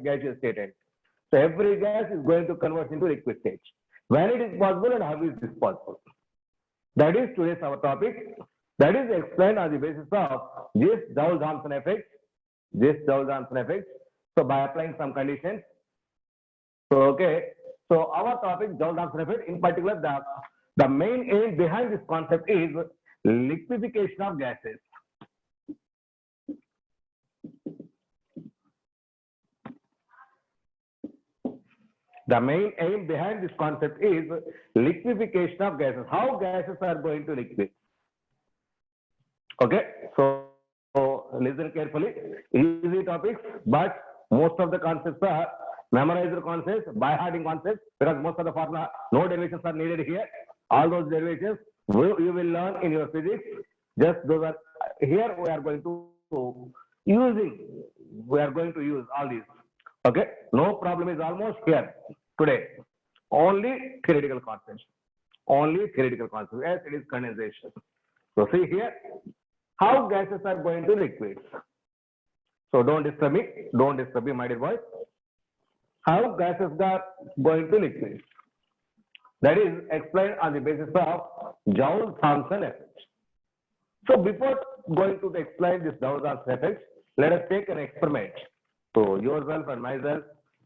gaseous state. So every gas is going to convert into liquid stage. When it is possible and how is this possible? That is today's our topic. That is explained on the basis of this Joule-Thomson effect. This Joule-Thomson effect. So by applying some conditions. So okay. So our topic Joule-Thomson effect. In particular, the main aim behind this concept is liquefaction of gases. The main aim behind this concept is liquefaction of gases. How gases are going to liquid? Okay, so listen carefully. Easy topics, but most of the concepts are memorized concepts, by hearting concepts, because most of the formula, no derivations are needed here. All those derivations you will learn in your physics. Just those are here. We are going to use all these. Okay, no problem is almost here today. Only theoretical concepts. Only theoretical concepts. As it is condensation. So see here, how gases are going to liquids. So don't disturb me. Don't disturb me, my dear boys. How gases are going to liquids. That is explained on the basis of Joule-Thomson effect. So before going to explain this Joule-Thomson effect, let us take an experiment. So yourself and myself.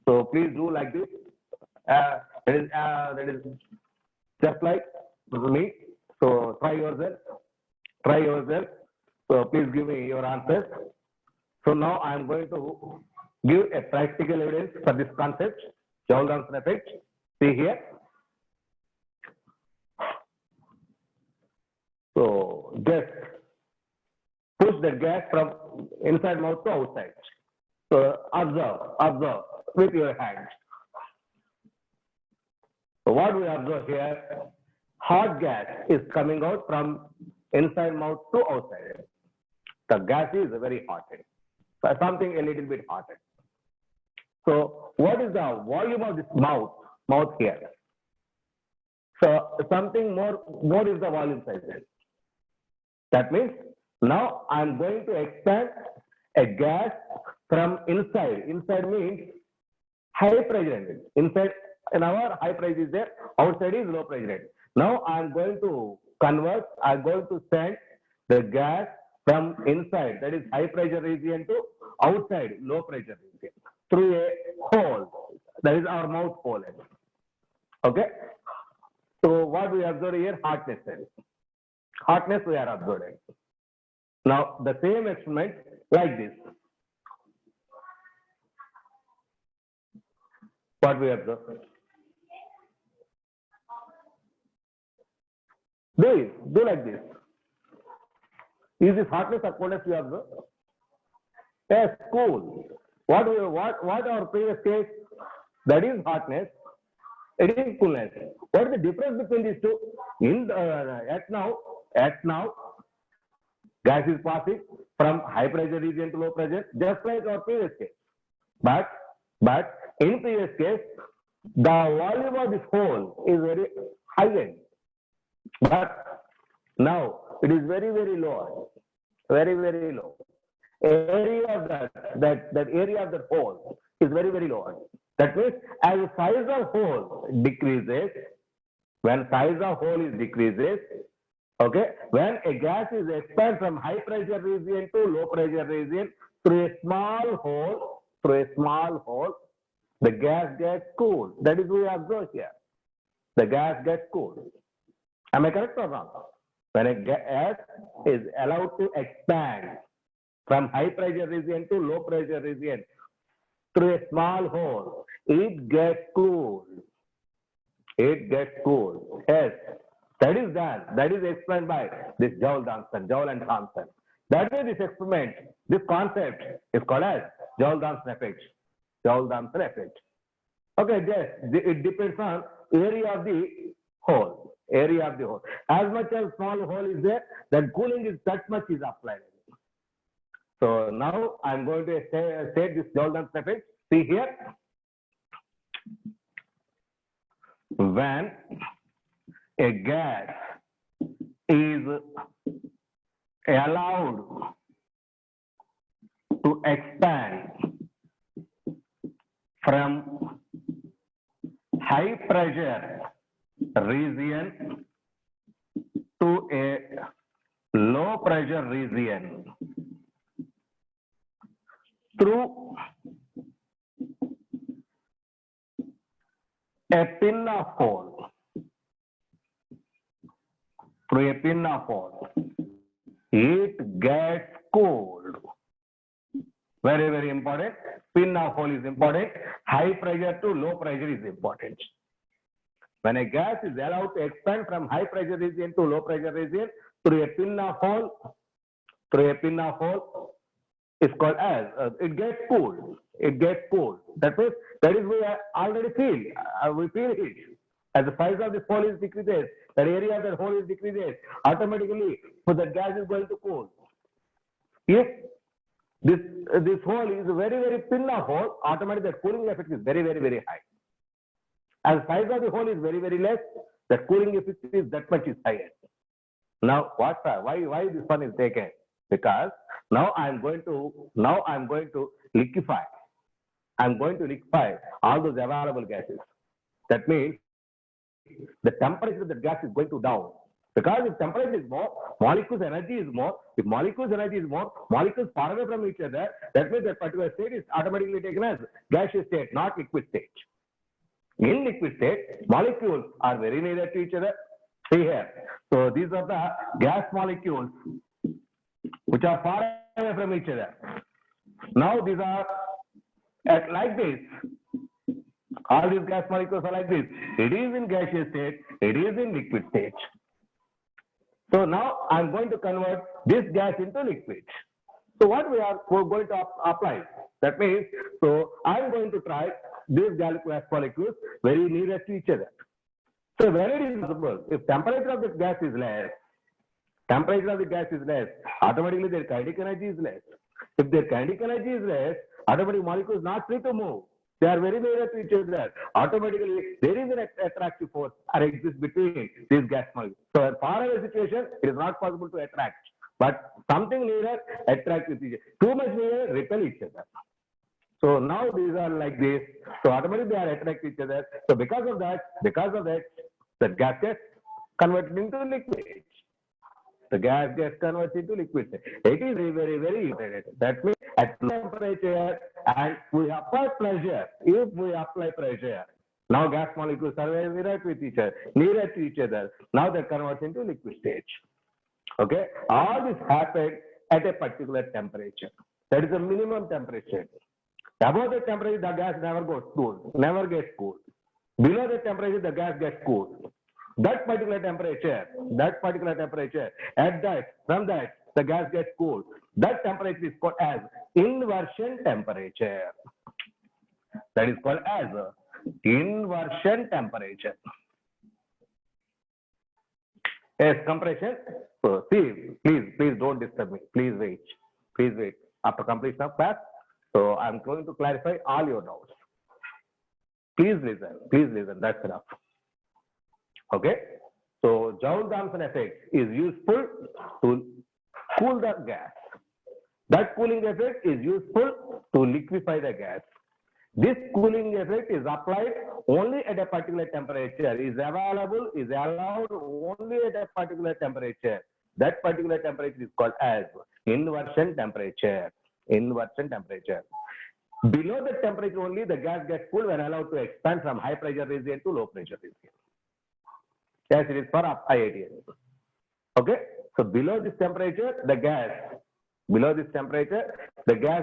So please do like this. That is just like me. So try yourself. Try yourself. So please give me your answers. So now I am going to give a practical evidence for this concept, Joule-Thomson effect. See here. So just push the gas from inside mouth to outside. So observe with your hand. So what we observe here, hot gas is coming out from inside mouth to outside. The gas is very hot. So something a little bit hotter. So what is the volume of this mouth here? So something more is the volume size. That means now I am going to expand a gas from inside. Inside means high pressure. Inside, in our high pressure is there, outside is low pressure. Now I am going to convert, I am going to send the gas from inside, that is high pressure region, to outside low pressure region through a hole. That is our mouth hole. Okay. So what we observe here, hotness. Hotness we are observing. Now the same experiment like this. What we observe? Do like this. Is this hotness or coldness we observe? Yes, cool. What our previous case? That is hotness. It is coolness. What is the difference between these two? At now, gas is passing from high pressure region to low pressure, just like our previous case. But in previous case, the volume of this hole is very high. But now it is very, very low. Very, very low. Area of that area of the hole is very, very low. That means as the size of hole decreases, when size of hole is decreases, okay, when a gas is expanded from high pressure region to low pressure region through a small hole, the gas gets cooled. That is what we observe here. The gas gets cooled. Am I correct or wrong? When a gas is allowed to expand from high pressure region to low pressure region through a small hole, it gets cooled. It gets cooled. Yes, that is done. That is explained by this Joule and Thomson. That way this experiment, this concept is called as Joule-Thomson effect. Joule-Thomson effect. Okay, yes, it depends on area of the hole. Area of the hole. As much as small hole is there, that cooling is that much is applied. So now I'm going to state this Joule-Thomson effect. See here. When a gas is allowed to expand from high pressure region to a low pressure region through a pin-off hole. Through a pin-off hole, it gets cooled. Very, very important. Pin-off hole is important. High pressure to low pressure is important. When a gas is allowed to expand from high pressure region to low pressure region through a pin-off hole, it's called as it gets cooled. It gets cooled. That means that is we already feel. We feel it. As the size of this hole is decreases, that area of that hole is decreases, automatically so the gas is going to cool. If this hole is very, very thin of hole, automatically the cooling effect is very, very, very high. As the size of the hole is very, very less, the cooling effect is that much is higher. Now, why this one is taken? Because now I'm going to liquefy. I'm going to liquefy all those available gases. That means the temperature of the gas is going to down. Because if temperature is more, molecules energy is more. If molecules energy is more, molecules far away from each other, that means that particular state is automatically taken as gaseous state, not liquid state. In liquid state, molecules are very near to each other. See here. So these are the gas molecules which are far away from each other. Now these are like this. All these gas molecules are like this. It is in gaseous state, it is in liquid state. So now I'm going to convert this gas into liquid. So what we're going to apply? That means, so I'm going to try these gas molecules very near to each other. So when it is possible, if temperature of the gas is less, automatically their kinetic energy is less. If their kinetic energy is less, automatically molecules not free to move. They are very near to each other. Automatically, there is an attractive force that exists between these gas molecules. So, in far away situation, it is not possible to attract. But something nearer attracts with each other. Too much nearer repel each other. So now these are like this. So automatically they are attract each other. So because of that, the gas gets converted into liquid. The gas gets converted into liquid. It is very, very, very important. That means at temperature and we apply pressure. If we apply pressure, now gas molecules are very near to each other. Now they convert into liquid stage. Okay, all this happened at a particular temperature. That is the minimum temperature. Above the temperature, the gas never gets cooled. Below the temperature, the gas gets cooled. That particular temperature, from that, the gas gets cooled. That temperature is called as inversion temperature. That is called as inversion temperature. Yes, compression. So see, please don't disturb me. Please wait. After completion of class, so I'm going to clarify all your doubts. Please listen. That's enough. Okay. So Joule-Thomson effect is useful to cool the gas. That cooling effect is useful to liquefy the gas. This cooling effect is applied only at a particular temperature, is allowed only at a particular temperature. That particular temperature is called as inversion temperature. Inversion temperature. Below the temperature only, the gas gets cooled when allowed to expand from high pressure region to low pressure region. Yes, it is for IIT. Okay. So below this temperature, the gas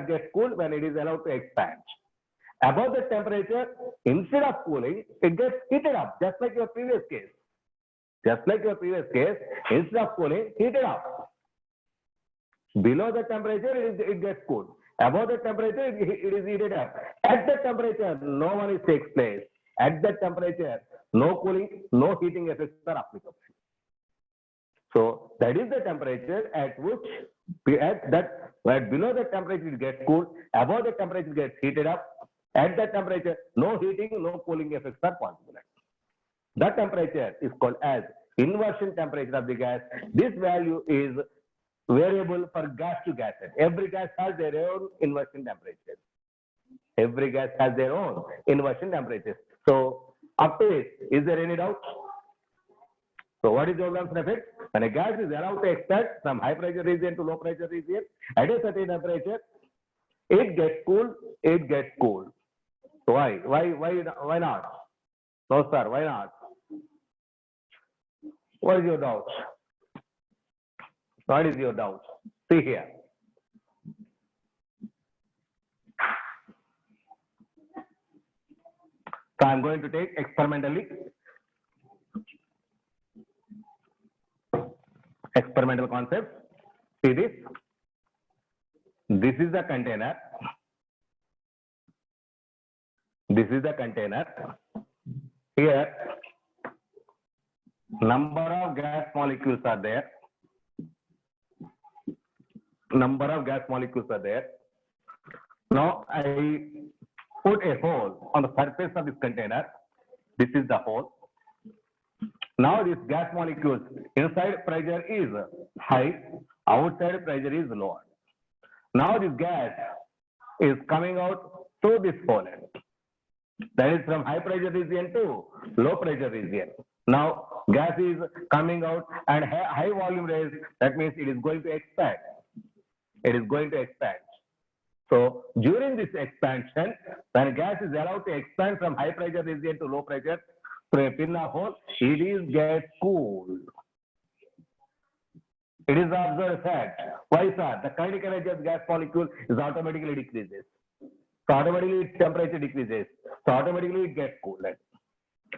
gets cooled when it is allowed to expand. Above the temperature, instead of cooling, it gets heated up, just like your previous case. Instead of cooling, heated up. Below the temperature, it gets cooled. Above the temperature, it is heated up. At the temperature, no one takes place. At that temperature, no cooling, no heating effects are applicable. So that is the temperature at which, below the temperature it gets cooled, above the temperature it gets heated up. At that temperature, no heating, no cooling effects are possible. That temperature is called as inversion temperature of the gas. This value is variable for gas to gas. Every gas has their own inversion temperature. Every gas has their own inversion temperatures. So up to it, is there any doubt? So what is the Joule-Thomson effect? When a gas is allowed to expand from high pressure region to low pressure region at a certain temperature, it gets cool, it gets cool. So why not? No sir, why not? What is your doubt? What is your doubt? See here. So I'm going to take experimental concept. See this. This is the container. This is the container. Here, number of gas molecules are there. Number of gas molecules are there. Now I put a hole on the surface of this container. This is the hole. Now this gas molecules, inside pressure is high, outside pressure is low. Now this gas is coming out through this hole. That is from high pressure region to low pressure region. Now gas is coming out and high volume raise, that means it is going to expand. It is going to expand. So during this expansion, when gas is allowed to expand from high pressure region to low pressure through a pinna hole, it is gets cooled. It is the observed fact. Why, sir? The kinetic energy of gas molecule is automatically decreases. So automatically its temperature decreases. So automatically it gets cooled.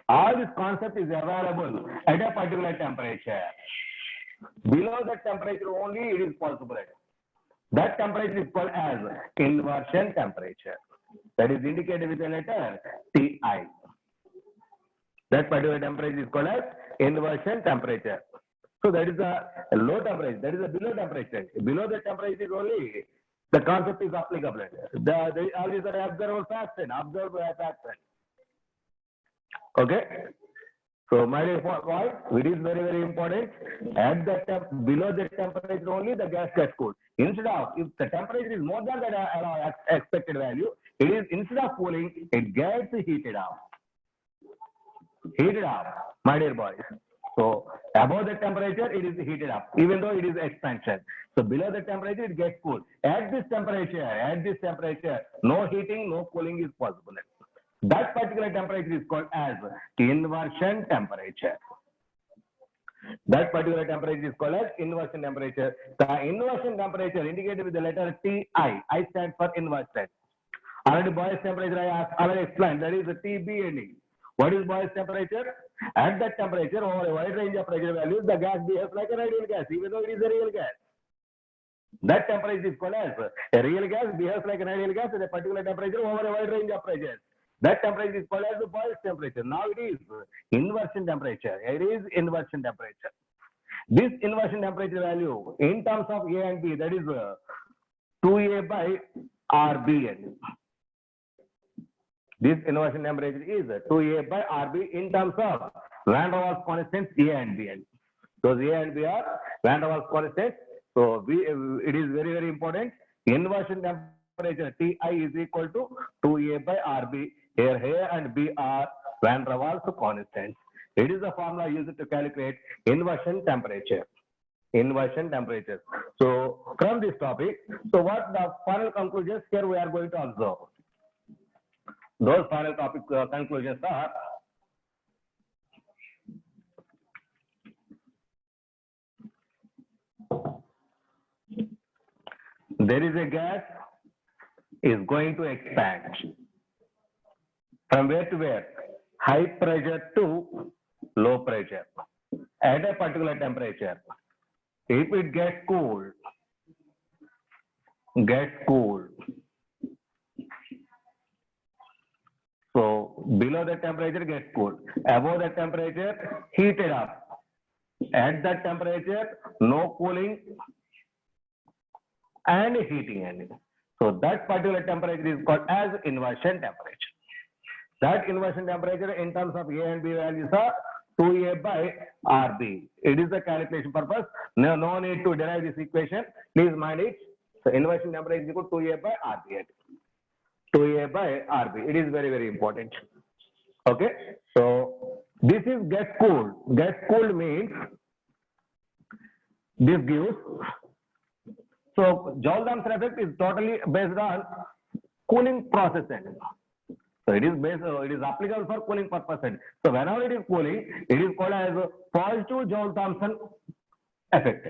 All this concept is available at a particular temperature. Below that temperature only it is possible. That temperature is called as inversion temperature. That is indicated with the letter Ti. That particular temperature is called as inversion temperature. So that is a low temperature. That is a below temperature. Below the temperature is only the concept is applicable. All these are observable facts. Observable facts. Okay. So my dear boy, it is very, very important. At that below the temperature only the gas gets cooled. Instead of, if the temperature is more than the expected value, it is instead of cooling, it gets heated up. Heated up, my dear boys. So above the temperature, it is heated up, even though it is expansion. So below the temperature, it gets cooled. At this temperature, no heating, no cooling is possible. That particular temperature is called as inversion temperature. That particular temperature is called as inversion temperature. The inversion temperature indicated with the letter Ti. I stand for inversion. Already boiling temperature I already explained. That is the TB. What is boiling temperature? At that temperature, over a wide range of pressure values, the gas behaves like an ideal gas, even though it is a real gas. That temperature is called as a real gas behaves like an ideal gas at a particular temperature over a wide range of pressures. That temperature is called as the boiling temperature. Now it is inversion temperature. It is inversion temperature. This inversion temperature value in terms of A and B, that is 2A by RB. This inversion temperature is 2A by RB in terms of van der Waals constants A and B. Those A and B are van der Waals constants. So it is very, very important. Inversion temperature Ti is equal to 2A by RB. Here A and B are van der Waals constants. It is the formula used to calculate inversion temperature. Inversion temperature. So from this topic, so what the final conclusions here we are going to observe. Those final topic conclusions are: there is a gas is going to expand. From where to where? High pressure to low pressure at a particular temperature. If it gets cooled, so below the temperature gets cooled. Above the temperature, heated up. At that temperature, no cooling and heating. So that particular temperature is called as inversion temperature. That inversion temperature in terms of A and B values are 2A by RB. It is the calculation purpose. No need to derive this equation. Please mind it. So inversion temperature is equal to 2A by RB. 2A by RB. It is very, very important. Okay. So this is get cooled. Get cooled means this gives. So Joule-Thomson effect is totally based on cooling process end. So it is applicable for cooling purpose end. So whenever it is cooling, it is called as a positive Joule-Thomson effect.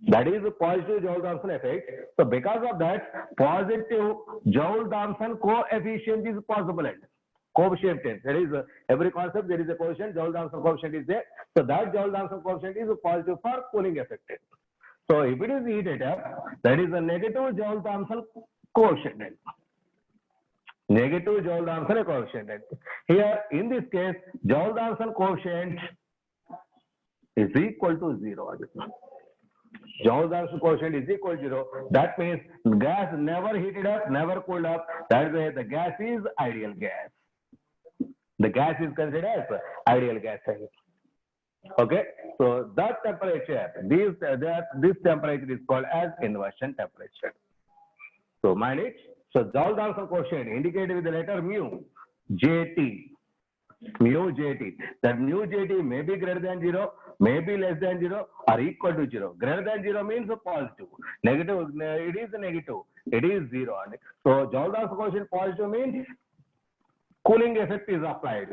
That is a positive Joule-Thomson effect. So because of that, positive Joule-Thomson coefficient is possible. Coefficient. There is every concept there is a coefficient. Joule-Thomson coefficient is there. So that Joule-Thomson coefficient is positive for cooling effect. So if it is heated up, that is a negative Joule-Thomson coefficient. Negative Joule-Thomson coefficient. Here in this case, Joule-Thomson coefficient is equal to 0. Joule-Thomson coefficient is equal to 0. That means gas never heated up, never cooled up. That is why the gas is ideal gas. The gas is considered as ideal gas. Okay, so that temperature, this temperature is called as inversion temperature. So mind it. So Joule-Thomson coefficient indicated with the letter mu, JT. Mu JT. That mu JT may be greater than 0, may be less than 0, or equal to 0. Greater than 0 means a positive. Negative, it is a negative. It is 0. So Joule-Thomson coefficient positive means cooling effect is applied.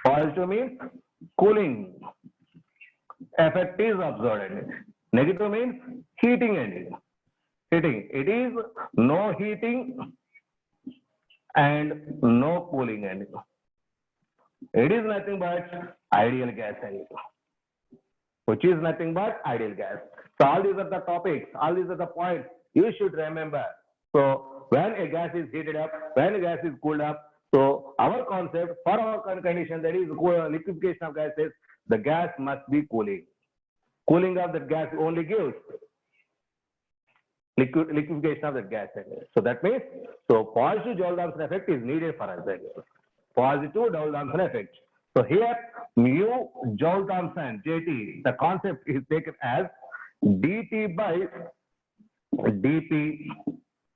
Positive means cooling effect is observed. Negative means heating ending. Heating. It is no heating and no cooling ending. It is nothing but ideal gas ending, which is nothing but ideal gas. So all these are the topics, all these are the points you should remember. So when a gas is heated up, when a gas is cooled up, so our concept for our condition, that is liquefaction of gases, the gas must be cooling. Cooling of the gas only gives liquefaction of the gas. So that means, so positive Joule-Thomson effect is needed for us. Positive Joule-Thomson effect. So here mu Joule-Thomson, JT, the concept is taken as dt by dp.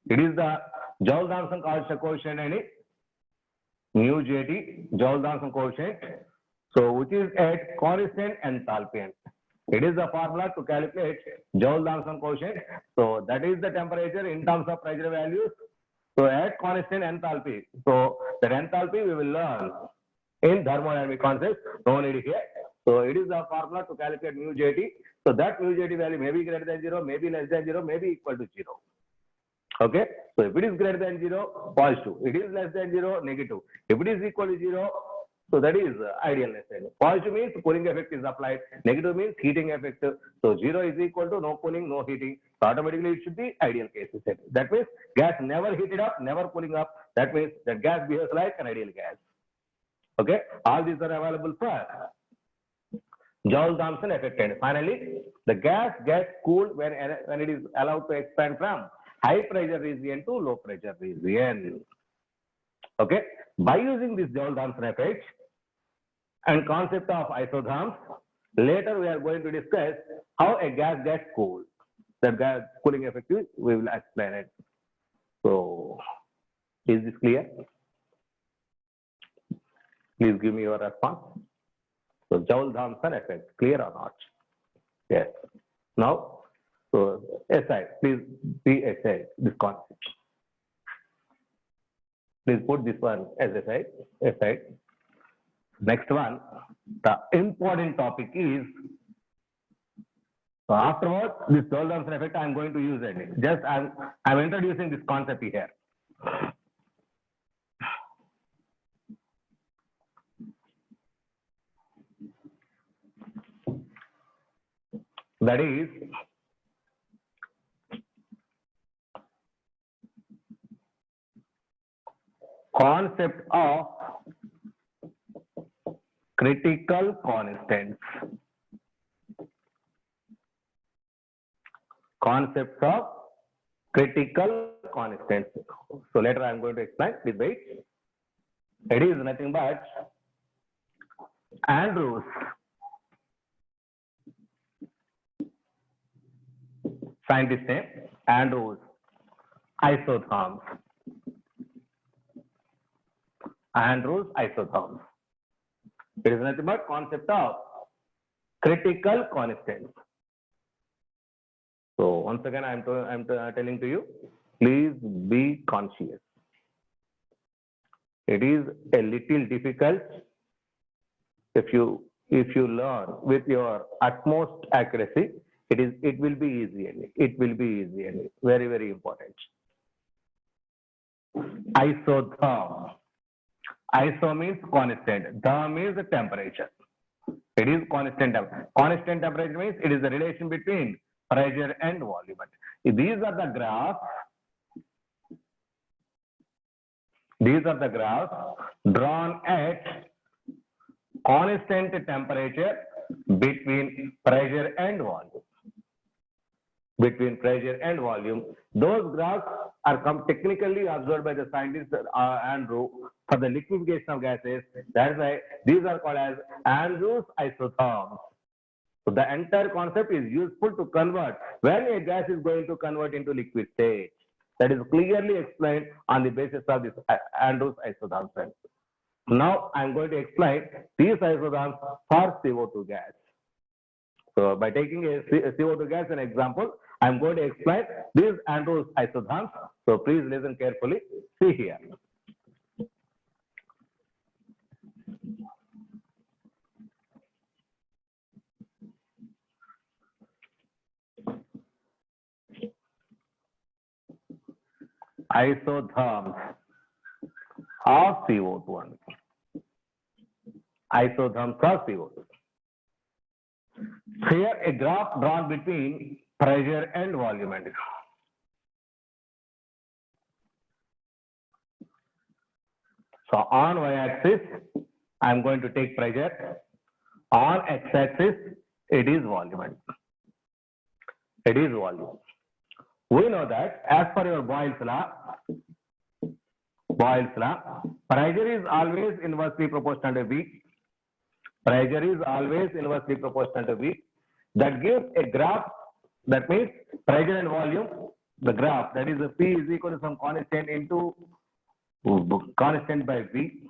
It is the Joule-Thomson coefficient and mu JT, Joule-Thomson coefficient. So which is at constant enthalpy. It is the formula to calculate Joule-Thomson coefficient. So that is the temperature in terms of pressure values. So at constant enthalpy. So that enthalpy we will learn in thermodynamic concepts. No need here. So it is the formula to calculate mu JT. So that mu JT value may be greater than 0, may be less than 0, may be equal to 0. Okay. So if it is greater than 0, positive. It is less than 0, negative. If it is equal to 0, so that is idealness. Positive means cooling effect is applied. Negative means heating effect. So 0 is equal to no cooling, no heating. So automatically it should be ideal case. That means gas never heated up, never cooling up. That means that gas behaves like an ideal gas. Okay. All these are available for Joule-Thomson effect. And finally, the gas gets cooled when it is allowed to expand from high pressure region to low pressure region. Okay. By using this Joule-Thomson effect and concept of isotherms, later we are going to discuss how a gas gets cooled. That gas cooling effect, we will explain it. So, is this clear? Please give me your response. So, Joule-Thomson effect, clear or not? Yes. Now, so SI, please be SI, this concept. Please put this one as aside. Next one, the important topic is, so afterwards, this Joule-Thomson effect, I am going to use it. Just I'm introducing this concept here. That is, concept of critical constants. Concepts of critical constants. So later I am going to explain. Please wait. It is nothing but Andrews scientist name Andrews. isotherms. Andrews isotherms. It is nothing but concept of critical constants. So once again, I'm telling to you, please be conscious. It is a little difficult. If you learn with your utmost accuracy, it will be easy. It will be easy. Very, very important. Isotherm. Iso means constant. Therm means the temperature. It is constant. Constant temperature means it is the relation between pressure and volume. These are the graphs. These are the graphs drawn at constant temperature between pressure and volume. Between pressure and volume. Those graphs are technically observed by the scientist Andrew for the liquefaction of gases. That's why these are called as Andrews isotherms. So the entire concept is useful to convert when a gas is going to convert into liquid state. That is clearly explained on the basis of this Andrews isotherms. Now I am going to explain these isotherms for CO2 gas. So by taking a CO2 gas as an example, I am going to explain these Andrews isotherms. So please listen carefully. See here. Isotherms of CO2. Isotherms of CO2. Here a graph drawn between pressure and volume. So on y-axis, I am going to take pressure. On x-axis, it is volume. It is volume. We know that as per your Boyle's law, pressure is always inversely proportional to V. Pressure is always inversely proportional to V. That gives a graph. That means pressure and volume. The graph, that is the P is equal to some constant into constant by V.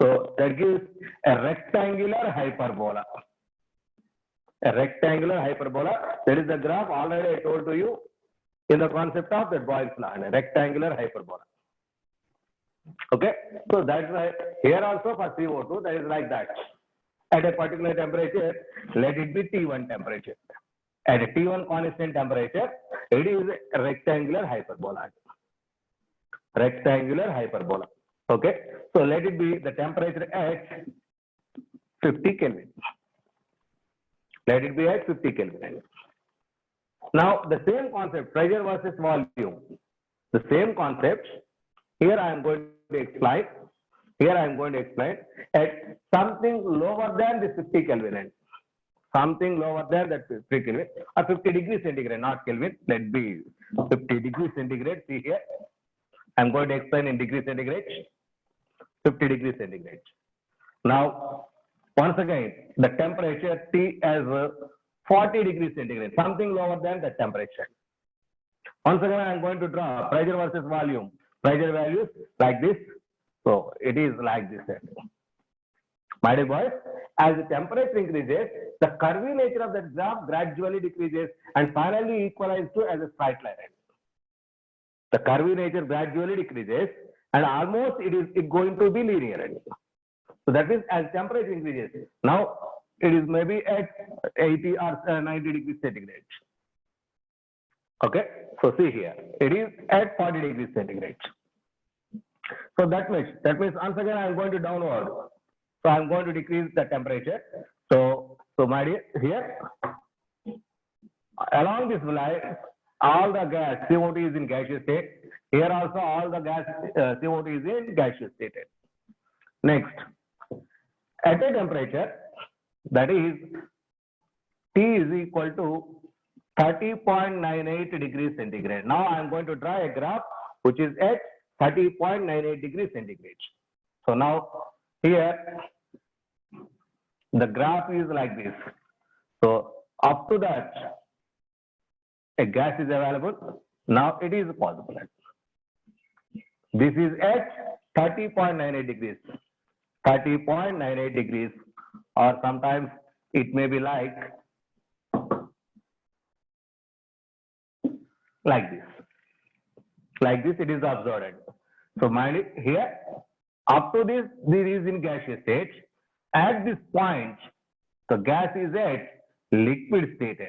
So that gives a rectangular hyperbola. A rectangular hyperbola. That is the graph already I told to you in the concept of the Boyle's law, a rectangular hyperbola. Okay, so that's why here also for CO2 that is like that. At a particular temperature, let it be T1 temperature. At a T1 constant temperature, it is a rectangular hyperbola. Rectangular hyperbola. Okay, so let it be the temperature at 50 Kelvin. Let it be at 50 Kelvin. Now the same concept, pressure versus volume. The same concept. Here I am going to explain. Here I am going to explain at something lower than the 50 Kelvin. Something lower than that 50 Kelvin or 50 degrees centigrade, not Kelvin. Let be 50 degrees centigrade. See here. I am going to explain in degrees centigrade. 50 degrees centigrade. Now, once again, the temperature T as 40 degrees centigrade, something lower than the temperature. Once again, I am going to draw pressure versus volume. Pressure values like this. So it is like this. My dear boys, as the temperature increases, the curvy nature of that graph gradually decreases and finally equalizes to as a straight line. The curvy nature gradually decreases and almost it is going to be linear. So that is as temperature increases. Now it is maybe at 80 or 90 degrees centigrade. Okay, so see here, it is at 40 degrees centigrade. So that means once again I am going to downward. So I am going to decrease the temperature. So my dear, here along this line, all the gas CO2 is in gaseous state. Here also all the gas CO2 is in gaseous state. Next, at a temperature that is T is equal to 30.98 degrees centigrade. Now I am going to draw a graph which is at 30.98 degrees centigrade. So now here the graph is like this. So up to that a gas is available. Now it is possible. This is at 30.98 degrees. 30.98 degrees, or sometimes it may be like this. Like this it is observed. So mind it, here up to this is in gaseous state. At this point the gas is at liquid state.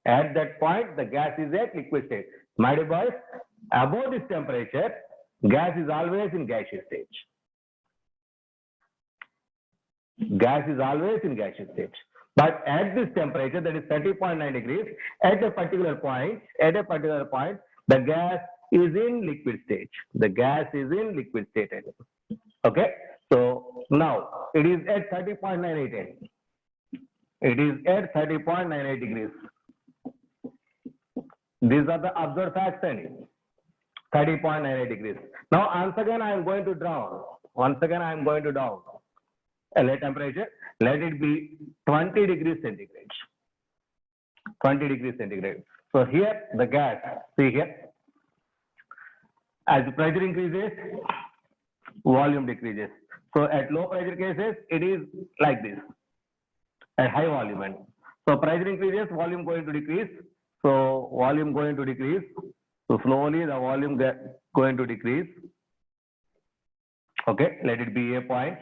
At that point the gas is at liquid state. My dear boys, above this temperature gas is always in gaseous state. Gas is always in gaseous state. But at this temperature, that is 30.9 degrees, at a particular point, the gas is in liquid state. The gas is in liquid state. Okay. So now it is at 30.98. It is at 30.98 degrees. These are the observed facts. 30.98 degrees. Now once again I am going to draw. A let temperature, let it be 20 degrees centigrade. 20 degrees centigrade. So here the gas, see here, as the pressure increases, volume decreases. So at low pressure cases, it is like this. At high volume, and so pressure increases, volume going to decrease. So volume going to decrease. So slowly the volume going to decrease. Okay, let it be a point.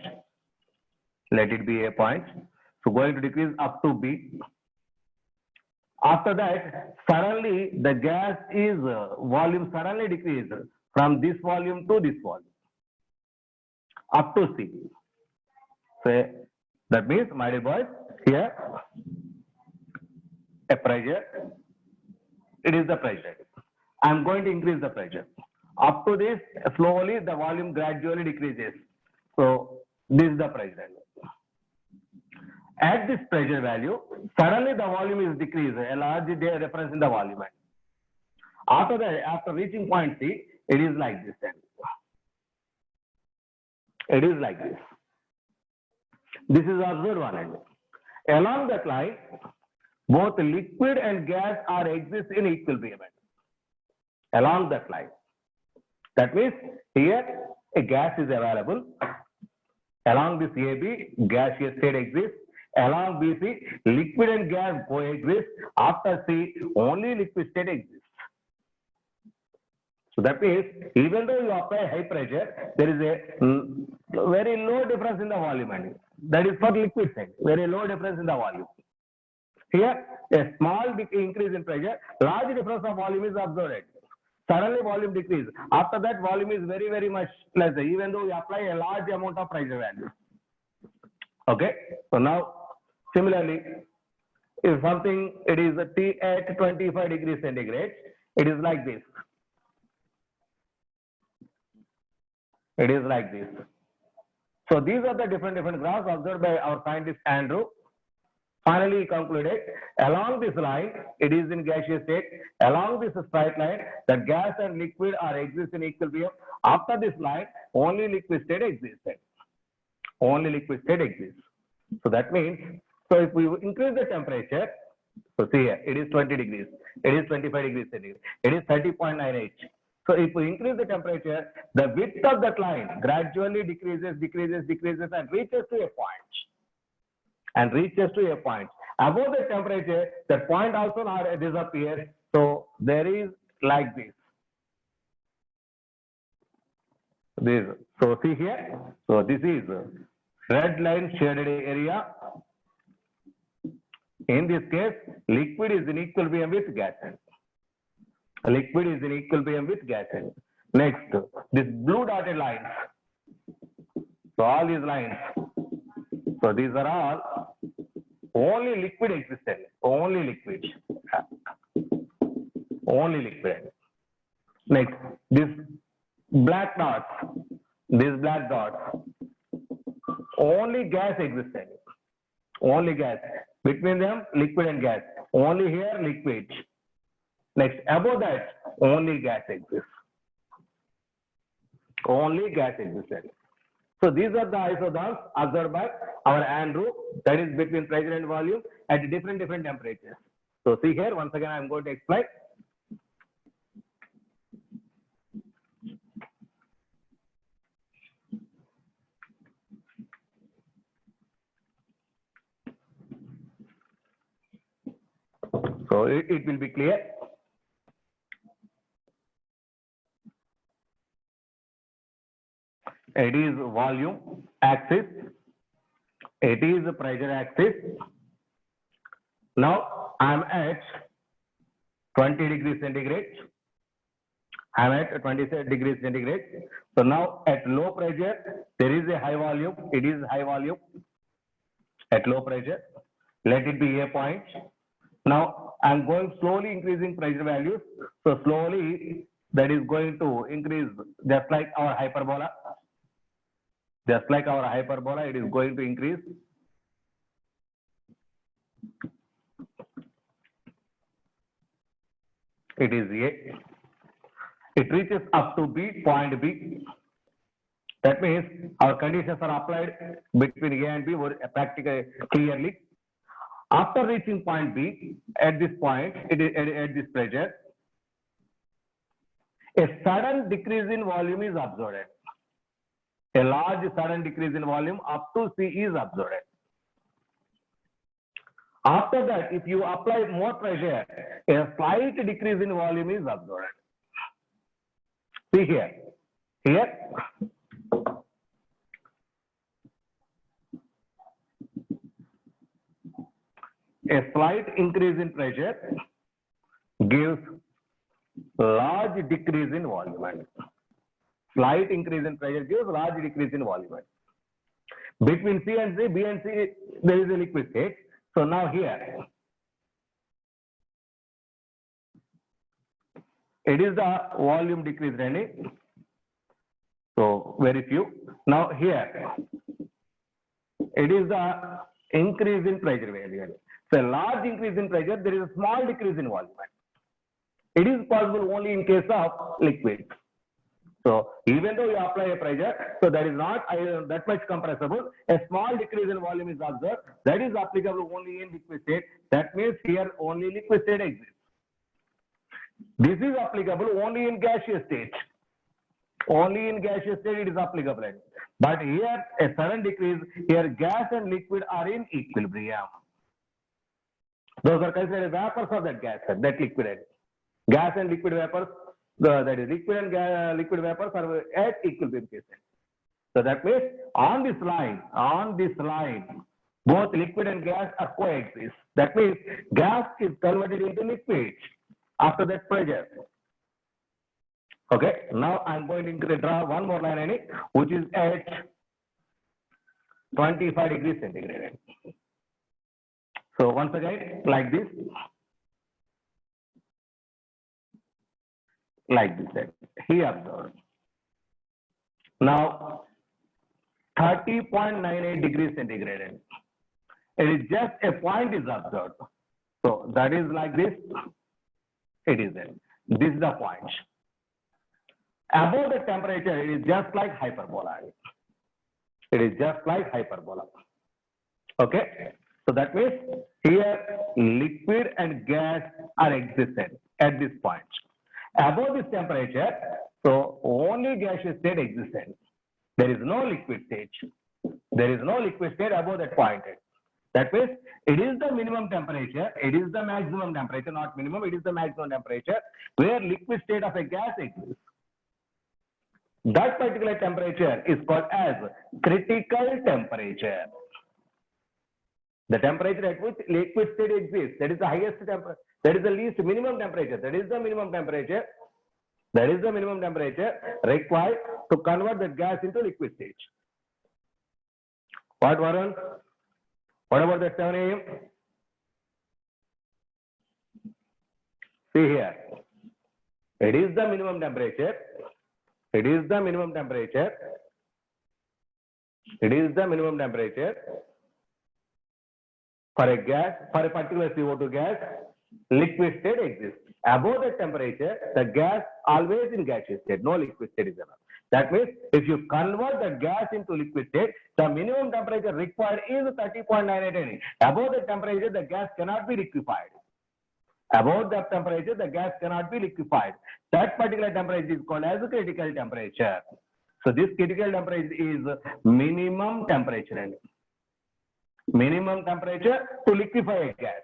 Let it be a point. So going to decrease up to B. After that, suddenly the gas is volume suddenly decreases from this volume to this volume up to C. So that means, my dear boys, here a pressure. It is the pressure. I am going to increase the pressure. Up to this, slowly the volume gradually decreases. So this is the pressure. At this pressure value, suddenly the volume is decreased, a large difference in the volume. After that, after reaching point C, it is like this. It is like this. This is observed one. Along that line, both liquid and gas are exist in equilibrium. Along that line. That means here a gas is available. Along this AB, gaseous state exists. Along BC, liquid and gas coexist. After C, only liquid state exists. So that means, even though you apply high pressure, there is a very low difference in the volume. That is for liquid state, very low difference in the volume. Here, a small increase in pressure, large difference of volume is observed. Suddenly volume decrease. After that, volume is very, very much less, even though you apply a large amount of pressure value. Okay. So now, similarly, if something, it is a T at 25 degrees centigrade, it is like this. It is like this. So these are the different graphs observed by our scientist Andrew. Finally, he concluded, along this line, it is in gaseous state. Along this straight line, the gas and liquid are exist in equilibrium. After this line, only liquid state exists. Only liquid state exists. So that means, so if we increase the temperature, so see here, it is 20 degrees, it is 25 degrees centigrade, it is 30.98. So if we increase the temperature, the width of that line gradually decreases and reaches to a point. Above the temperature, that point also disappears. So there is like this. So see here. So this is red line shaded area. In this case, liquid is in equilibrium with gas. Liquid is in equilibrium with gas. Next, this blue dotted lines. So all these lines. So these are all only liquid existed. Only liquid. Only liquid. Next, this black dots. These black dots. Only gas existed. Only gas. Between them, liquid and gas. Only here, liquid. Next, above that, only gas exists. Only gas existed. So these are the isotherms observed by our Andrew, that is between pressure and volume at different temperatures. So see here, once again I am going to explain. So it will be clear. It is volume axis. It is pressure axis. Now I am at 20 degrees centigrade. I am at 20 degrees centigrade. So now at low pressure, there is a high volume. It is high volume at low pressure. Let it be a point. Now I am going slowly increasing pressure values. So slowly that is going to increase just like our hyperbola. Just like our hyperbola, it is going to increase. It is A. It reaches up to B, point B. That means our conditions are applied between A and B practically clearly. After reaching point B, at this point, it is at this pressure, a sudden decrease in volume is observed. A large sudden decrease in volume up to C is observed. After that, if you apply more pressure, a slight decrease in volume is observed. See here. Here. A slight increase in pressure gives large decrease in volume. Slight increase in pressure gives large decrease in volume. Between C and C, B and C, there is a liquid state. So now here, it is the volume decrease running. So very few. Now here, it is the increase in pressure value. So a large increase in pressure, there is a small decrease in volume. It is possible only in case of liquid. So even though you apply a pressure, so that is not that much compressible, a small decrease in volume is observed. That is applicable only in liquid state. That means here only liquid state exists. This is applicable only in gaseous state. Only in gaseous state it is applicable. But here a sudden decrease, here gas and liquid are in equilibrium. Those are considered vapors of that gas, that liquid. Gas and liquid vapors, that is liquid and liquid vapors are at equilibrium. So that means on this line, both liquid and gas are coexist. That means gas is converted into liquid after that pressure. Okay, now I'm going to draw one more line, which is at 25 degrees centigrade. So once again, like this. Like this, he observed. Now, 30.98 degrees centigrade. It is just a point is observed. So that is like this. It is there. This is the point. Above the temperature, it is just like hyperbola. It is just like hyperbola. Okay. So that means here liquid and gas are existent at this point. Above this temperature, so only gaseous state existent. There is no liquid state. There is no liquid state above that point. That means it is the minimum temperature, it is the maximum temperature, not minimum, it is the maximum temperature where liquid state of a gas exists. That particular temperature is called as critical temperature. The temperature at which liquid state exists, that is the highest temperature, that is the least minimum temperature, that is the minimum temperature, that is the minimum temperature required to convert the gas into liquid state. What, Varun? What about the 7 AM? See here, it is the minimum temperature, it is the minimum temperature, it is the minimum temperature for a gas, for a particular CO2 gas, liquid state exists. Above the temperature, the gas always in gaseous state, no liquid state is enough. That means if you convert the gas into liquid state, the minimum temperature required is 30.98. Above the temperature, the gas cannot be liquefied. Above the temperature, the gas cannot be liquefied. That particular temperature is called as critical temperature. So this critical temperature is minimum temperature. Minimum temperature to liquefy a gas.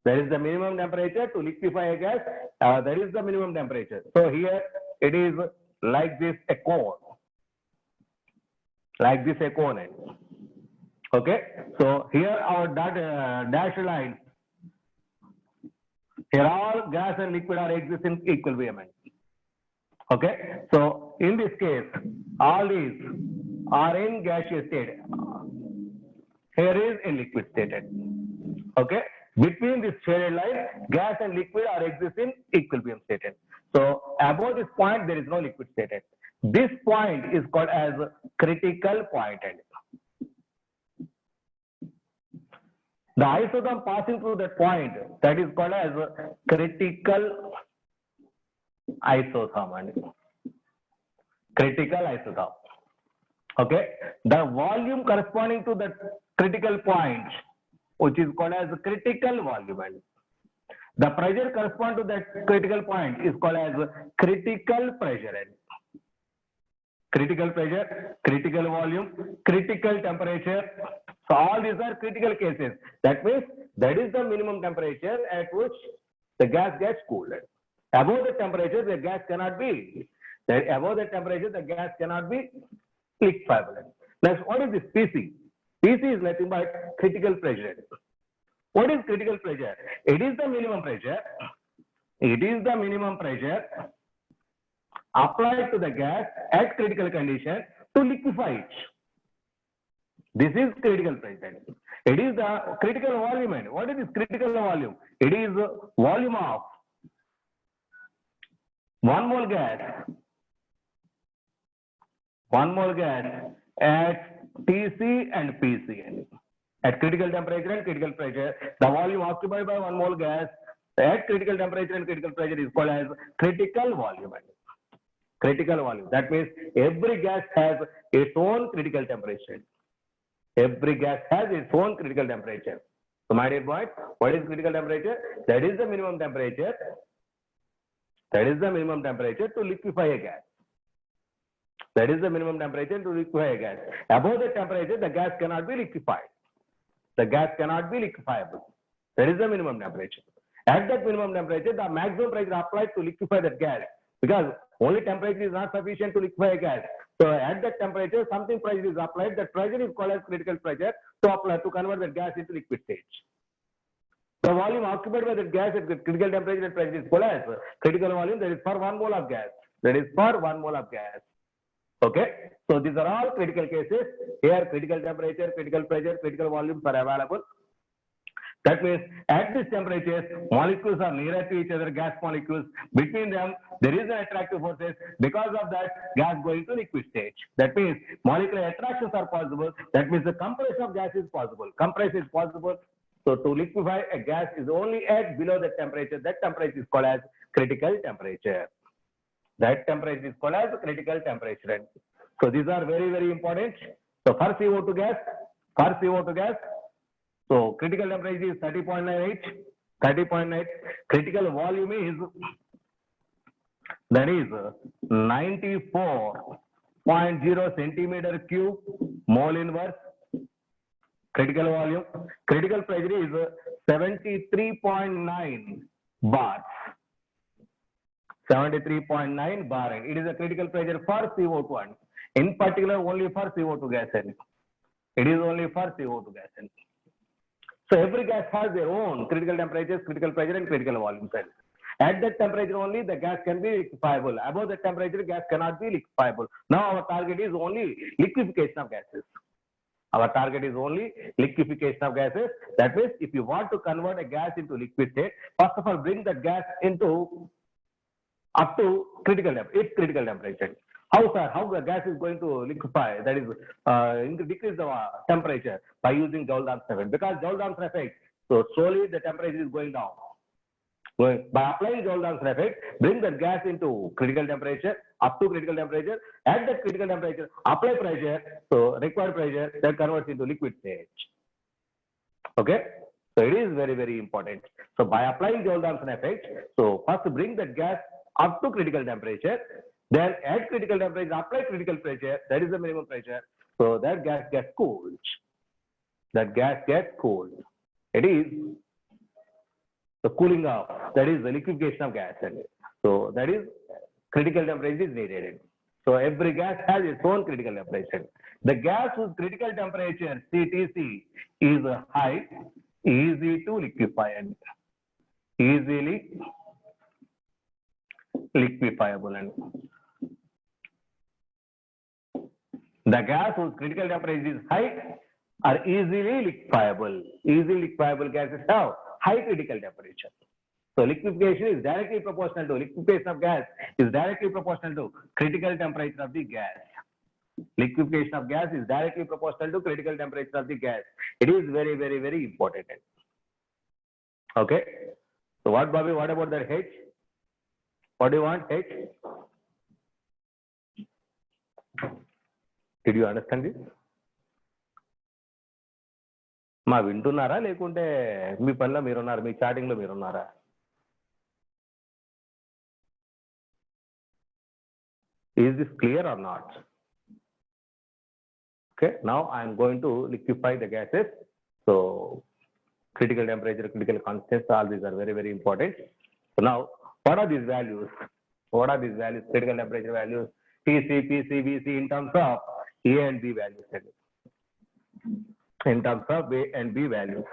There is the minimum temperature to liquefy a gas. That is the minimum temperature. So here it is like this a cone. Like this a cone. Okay. So here our dashed line. Here all gas and liquid are exist in equilibrium. Okay. So in this case, all these are in gaseous state. Here is in liquid state. Okay. Between this shaded line, gas and liquid are exist in equilibrium state. So above this point, there is no liquid state. This point is called as critical point. The isotherm passing through that point, that is called as critical isotherm. Critical isotherm. Okay. The volume corresponding to that critical point, which is called as critical volume. The pressure corresponding to that critical point is called as critical pressure. Critical pressure, critical volume, critical temperature. So all these are critical cases. That means that is the minimum temperature at which the gas gets cooled. Above the temperature, the gas cannot be. Above the temperature, the gas cannot be liquefiable. Next, what is this PC? PC is nothing but critical pressure. What is critical pressure? It is the minimum pressure. It is the minimum pressure applied to the gas at critical condition to liquefy it. This is critical pressure. It is the critical volume. What is this critical volume? It is volume of 1 mole gas. 1 mole gas at TC and PC. At critical temperature and critical pressure, the volume occupied by 1 mole gas at critical temperature and critical pressure is called as critical volume. Critical volume. That means every gas has its own critical temperature. Every gas has its own critical temperature. So my dear point, what is critical temperature? That is the minimum temperature. That is the minimum temperature to liquefy a gas. That is the minimum temperature to liquefy a gas. Above the temperature, the gas cannot be liquefied. The gas cannot be liquefiable. That is the minimum temperature. At that minimum temperature, the maximum pressure applied to liquefy that gas, because only temperature is not sufficient to liquefy a gas. So at that temperature, something pressure is applied. That pressure is called as critical pressure to convert that gas into liquid stage. The volume occupied by that gas at critical temperature and pressure is called as critical volume. That is for 1 mole of gas. That is for 1 mole of gas. Okay. So these are all critical cases. Here critical temperature, critical pressure, critical volumes are available. That means at this temperature, molecules are nearer to each other, gas molecules. Between them, there is an attractive forces. Because of that, gas going to liquid stage. That means molecular attractions are possible. That means the compression of gas is possible. Compression is possible. So to liquefy a gas is only at below that temperature. That temperature is called as critical temperature. That temperature is called as critical temperature. So these are very, very important. So for CO2 gas, so critical temperature is 30.98, 30.8. Critical volume is, that is 94.0 centimeter cube mole inverse. Critical volume. Critical pressure is 73.9 bars. 73.9 bar. It is a critical pressure for CO2. In particular, only for CO2 gas. It is only for CO2 gas. So every gas has their own critical temperatures, critical pressure, and critical volume. At that temperature only, the gas can be liquefiable. Above that temperature, gas cannot be liquefiable. Now our target is only liquefaction of gases. Our target is only liquefaction of gases. That means if you want to convert a gas into liquid state, first of all, bring that gas into up to critical temperature. How, sir? How the gas is going to liquefy? That is, decrease the temperature by using Joule-Thomson effect. Because Joule-Thomson effect, so slowly the temperature is going down. By applying Joule-Thomson effect, bring the gas into critical temperature, up to critical temperature. At that critical temperature, apply pressure, so required pressure, that converts into liquid stage. Okay? So it is very, very important. So by applying Joule-Thomson effect, so first bring that gas up to critical temperature, then at critical temperature, apply critical pressure, that is the minimum pressure. So that gas gets cooled. That gas gets cooled. It is the cooling off, that is the liquefaction of gas. So that is critical temperature is needed. So every gas has its own critical temperature. The gas whose critical temperature CTC is high, easy to liquefy and easily liquefiable. And the gas whose critical temperature is high are easily liquefiable. Easily liquefiable gases have high critical temperature. So liquefaction is directly proportional to liquefaction of gas is directly proportional to critical temperature of the gas. Liquefaction of gas is directly proportional to critical temperature of the gas. It is very, very, very important. Okay. So what, Bobby? What about that H? What do you want? H? Did you understand this? మా వింటున్నారా లేకుంటే మీ పనిలో మీరున్నారా, మీ chatting లో మీరున్నారా? Is this clear or not? Okay, now I am going to liquefy the gases. So critical temperature, critical constants, all these are very, very important. So now, what are these values? What are these values? Critical temperature values, TC, PC, VC in terms of A and B values. In terms of A and B values.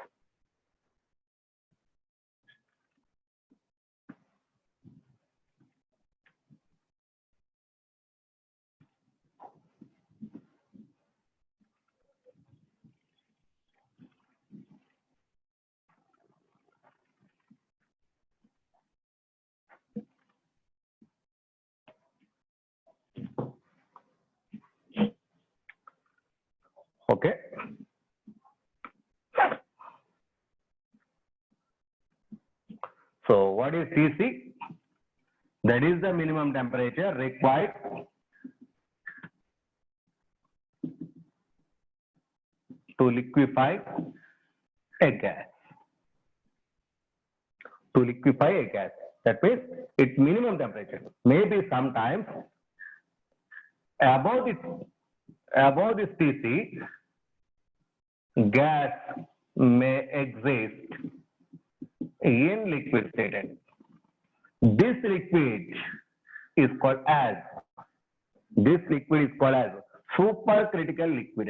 Okay. So what is TC? That is the minimum temperature required to liquefy a gas. To liquefy a gas. That means its minimum temperature. Maybe sometimes above this TC, gas may exist in liquid state. This liquid is called as supercritical liquid.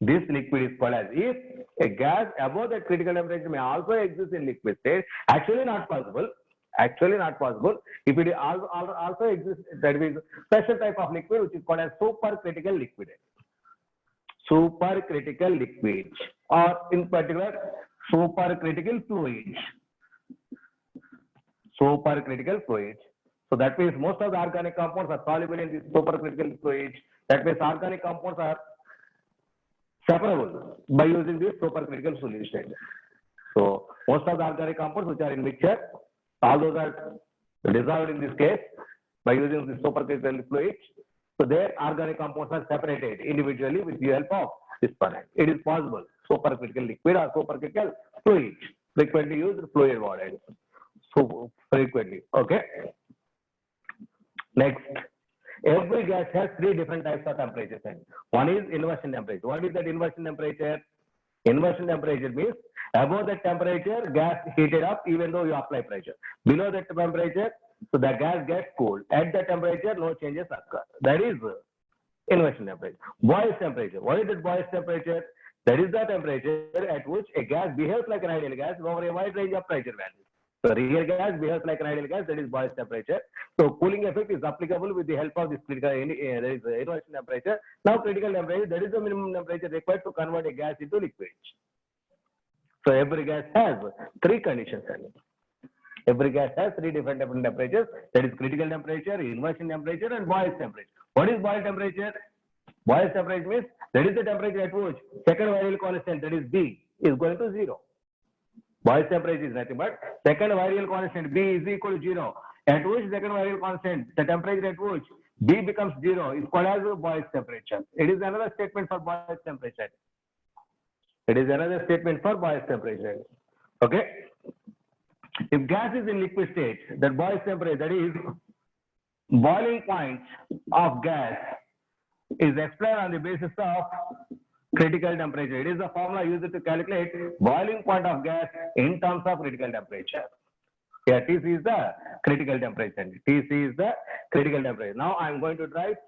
This liquid is called as, if a gas above that critical temperature may also exist in liquid state, actually not possible. If it also exists, that is special type of liquid which is called as supercritical liquid. Supercritical liquid, or in particular supercritical fluid. Supercritical fluid. So that means most of the organic compounds are soluble in this supercritical fluid. That means organic compounds are separable by using this supercritical solution. So most of the organic compounds which are in mixture, all those are dissolved in this case by using this supercritical fluid. So their organic compounds are separated individually with the help of this product. It is possible. Supercritical liquid or supercritical fluid, frequently used fluid worded. So frequently. Okay. Next, every gas has three different types of temperatures. One is inversion temperature. What is that inversion temperature? Inversion temperature means above that temperature, gas heated up even though you apply pressure. Below that temperature, so the gas gets cooled. At that temperature, no changes occur. That is inversion temperature. Boils temperature. What is that boils temperature? That is the temperature at which a gas behaves like an ideal gas over a wide range of pressure values. So real gas behaves like an ideal gas, that is boils temperature. So cooling effect is applicable with the help of this critical there is inversion temperature. Now critical temperature, that is the minimum temperature required to convert a gas into liquid. So every gas has three conditions. Every gas has three different temperatures. That is critical temperature, inversion temperature, and boils temperature. What is boil temperature? Boils temperature means that is the temperature at which second virial constant, that is B, is going to 0. Boils temperature is nothing but second virial constant B is equal to 0. At which second virial constant, the temperature at which B becomes 0 is called as boils temperature. It is another statement for boils temperature. It is another statement for boils temperature. Okay. If gas is in liquid state, that boils temperature, that is boiling point of gas, is explained on the basis of critical temperature. It is the formula used to calculate boiling point of gas in terms of critical temperature. Here, Tc is the critical temperature. Tc is the critical temperature. Now I am going to write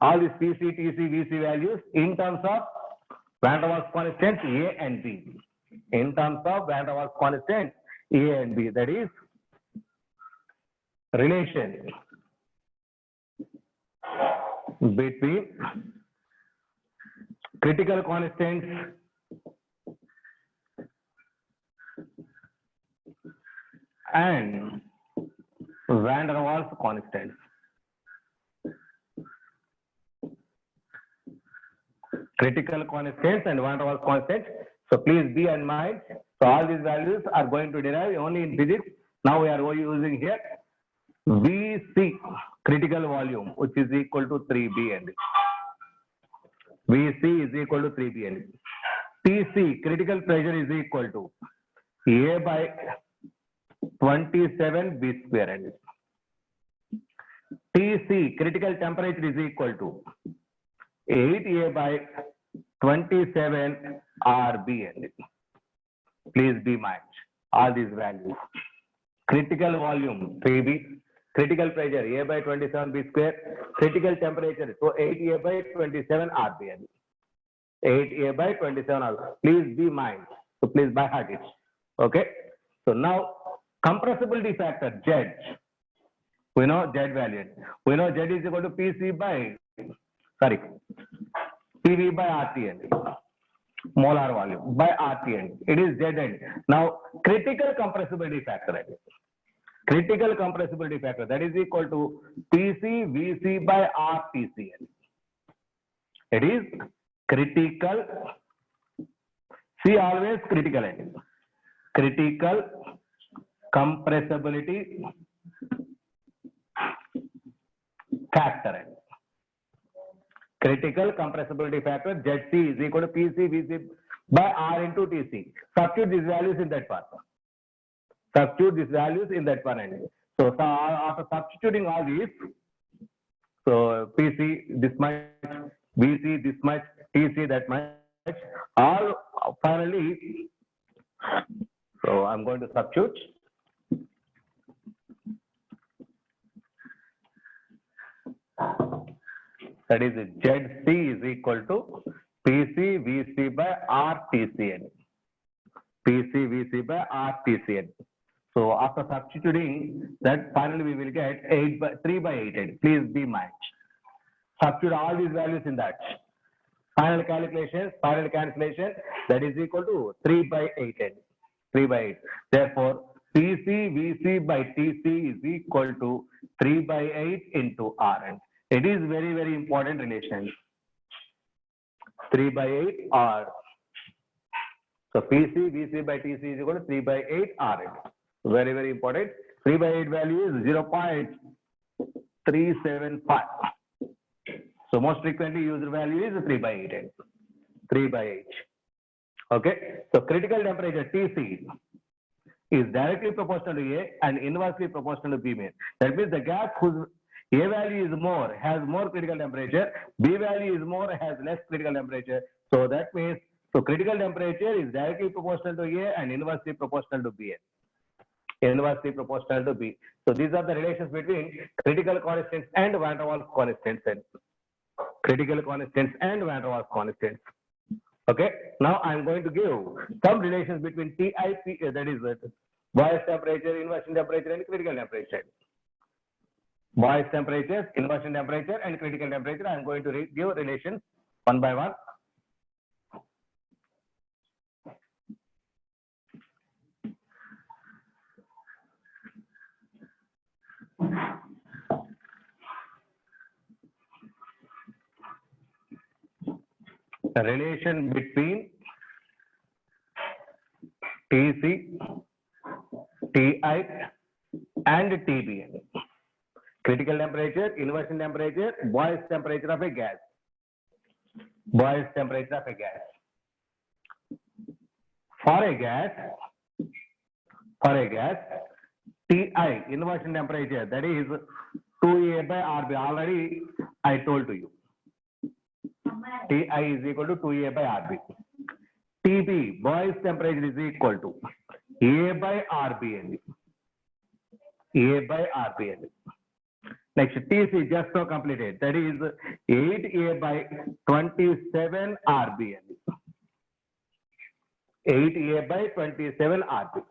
all these Pc, Tc, Vc values in terms of van der Waals constants A and B. In terms of van der Waals constants A and B, that is relation between critical constants and van der Waals constants. Critical constants and van der Waals constants. So please be in mind. So all these values are going to derive only in physics. Now we are using here Vc, critical volume, which is equal to 3B and Vc is equal to 3B and Tc, critical pressure, is equal to A by 27 B square and Tc, critical temperature, is equal to 8A by 27 RB and please be mind all these values. Critical volume 3B, critical pressure A by 27 B square, critical temperature, so 8A by 27 RB and 8A by 27 RB. Please be mind. So please by heart it. Okay. So now compressibility factor Z. We know Z value. We know Z is equal to PV by RTN, molar volume by RTN. It is Zn. Now critical compressibility factor. Critical compressibility factor, that is equal to Pc Vc by RTC. It is critical. See always critical. Critical compressibility factor. Critical compressibility factor Zc is equal to Pc Vc by R into Tc. Substitute these values in that part. Substitute these values in that part. So after substituting all these, so Pc this much, Vc this much, Tc that much, all finally. So I'm going to substitute. That is Zc is equal to Pc Vc by RTCN. Pc Vc by RTCN. So after substituting that, finally we will get 3 by 8. Please be mind. Substitute all these values in that. Final calculations, final cancellation, that is equal to 3 by 8. 3 by 8. Therefore, Pc Vc by Tc is equal to 3 by 8 into Rn. It is very, very important relation. 3 by 8 R. So Pc Vc by Tc is equal to 3 by 8 Rn. Very, very important. 3 by 8 value is 0.375. So most frequently used value is 3 by 8. 3 by 8. Okay. So critical temperature Tc is directly proportional to A and inversely proportional to B main. That means the gas whose A value is more has more critical temperature, B value is more has less critical temperature. So that means critical temperature is directly proportional to A and inversely proportional to B. Inversely proportional to B. So these are the relations between critical constants and van der Waals constants. Critical constants and van der Waals constants. Okay. Now I am going to give some relations between TIP, that is boils temperature, inversion temperature, and critical temperature. Boils temperature, inversion temperature, and critical temperature. I am going to give relations one by one. The relation between Tc, Ti, and Tb. Critical temperature, inversion temperature, boils temperature of a gas. Boils temperature of a gas. For a gas, Ti, inversion temperature, that is 2A by RB. Already I told to you. Ti is equal to 2A by RB. TB, boils temperature, is equal to A by RB. A by RB. Next, TC just now completed. That is 8A by 27 RB. 8A by 27 RB.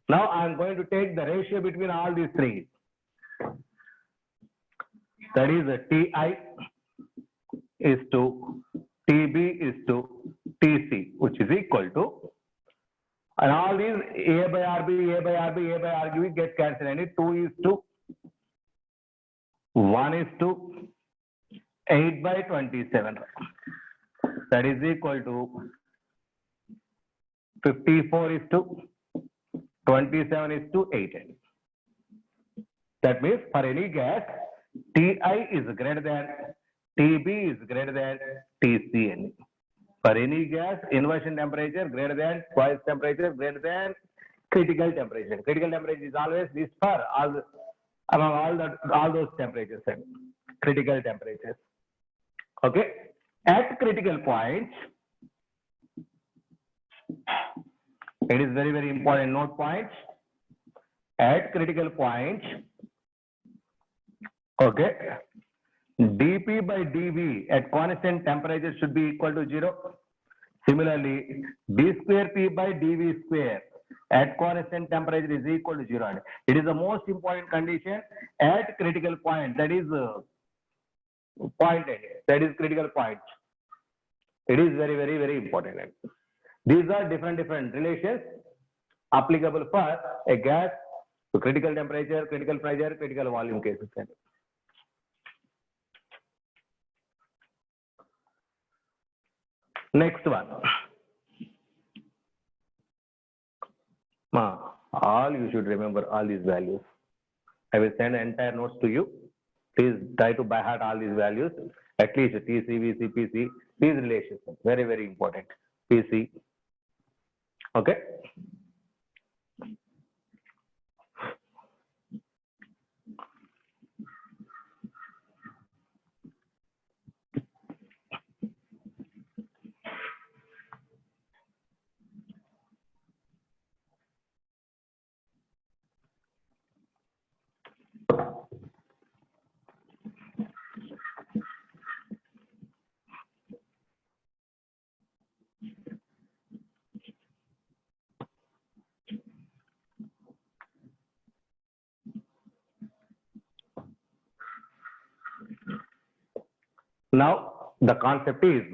Now I am going to take the ratio between all these three. That is Ti is to TB is to TC, which is equal to, and all these A by RB, A by RB, A by RB get cancelled, and 2 is to 1 is to 8 by 27. That is equal to 54 is to 27 is to 8. That means for any gas, Ti is greater than, TB is greater than TC. For any gas, inversion temperature greater than, twice temperature greater than critical temperature. Critical temperature is always this for all among all those temperatures and critical temperatures. Okay. At critical points, it is very, very important note points. At critical points, okay, dP by dV at constant temperature should be equal to 0. Similarly, d square P by dV square at constant temperature is equal to 0. It is the most important condition at critical point. That is point. That is critical point. It is very, very, very important. These are different relations applicable for a gas to critical temperature, critical pressure, critical volume cases. Next one. All you should remember all these values. I will send entire notes to you. Please try to by heart all these values. At least TC, VC, PC. These relations very, very important. PC. Okay. Now, the concept is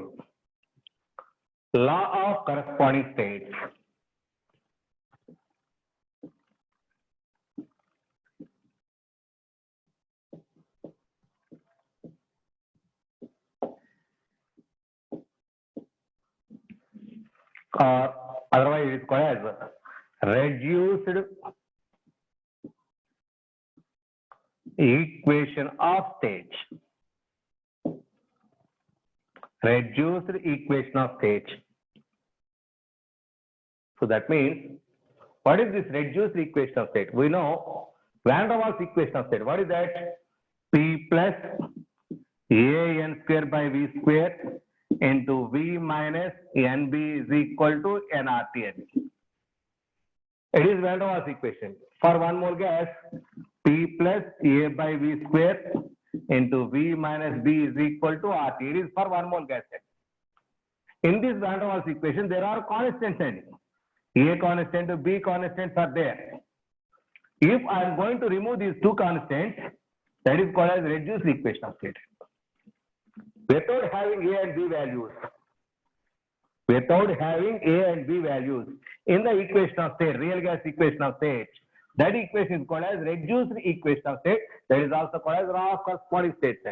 law of corresponding states. Otherwise it is called as reduced equation of state. Reduced equation of state. So that means, what is this reduced equation of state? We know Van der Waals equation of state. What is that? P plus AN square by V square into V minus NB is equal to nRT. It is Van der Waals equation. For one mole gas, P plus A by V square into V minus B is equal to RT. It is for one mole gas. In this Van der Waals equation, there are constants. A constant, B constants are there. If I am going to remove these two constants, that is called as reduced equation of state. Without having A and B values, in the equation of state, real gas equation of state, that equation is called as reduced equation of state. That is also called as law of corresponding states.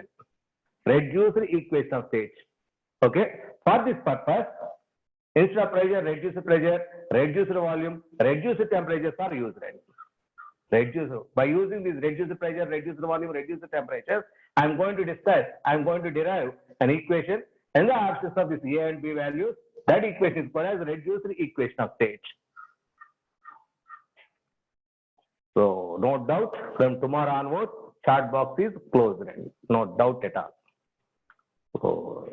Reduced equation of state. Okay. For this purpose, instead of pressure, reduced volume, reduced temperatures are used. By using this reduced pressure, reduced volume, reduced temperatures, I am going to derive an equation in the absence of this A and B values. That equation is called as reduced equation of state. So no doubt, from tomorrow onwards, chat box is closed. No doubt at all. So,